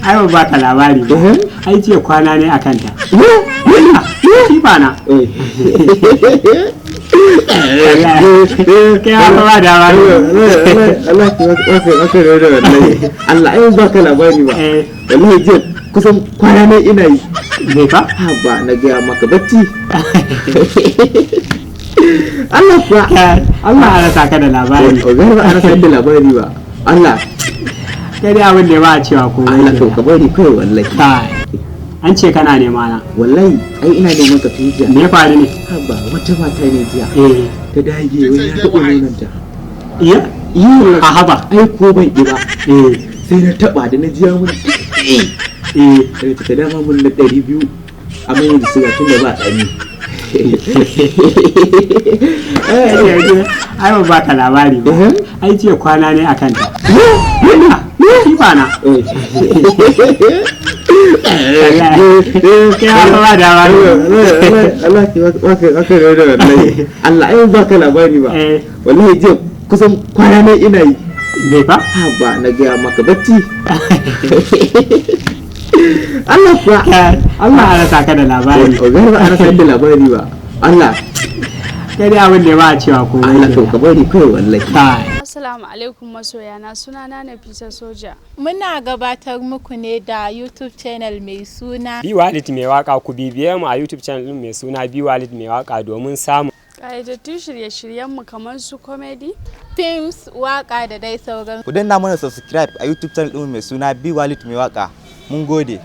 ai ba ka labari ba ai ce kwana ne akan ta shi ba na kai ba da ba Allah ai ba ka labari ba wallahi je kusan kwana ne ina yi ne fa ba na ga maka bacci Allah kuwa Allah ya saka da labari ba ana saka da labari ba Allah kai dai abin da ba a cewa ko Allah to ka bari kai wallahi an ce kana nema na wallahi ai ina neman ka tujiya me faru ne ba wata mata ne jiya ta dage wai ya taɓa nonon ta iya a haba ai ko ban ki ba sai na taɓa da na jiya mun sai ta dama mun na 200 amma yanzu suga tun da ba tsani ai ba ka labari ba ai ce kwana ne akan ta shi ba na Allah ai ba ka labari ba wallahi je kusan kwana ne ina yi me fa ba na ga maka bacci Allah kuwa Allah ya saka da labari ba ana saka da labari ba Allah kai dai abin da ba a cewa ko Allah to ka bari kai wallahi Assalamu alaikum masoyana, sunana Nafisa Soja. Muna gabatar muku ne da YouTube channel mai suna Waleed Mai Waka. Ku bibiye mu a YouTube channel din mai suna Waleed Mai Waka domin samu ƙayyadattun shirye-shiryenmu kamar su comedy, films, waka da dai sauran. Ku danna mana subscribe a YouTube channel din mai suna Waleed Mai Waka. Mun gode.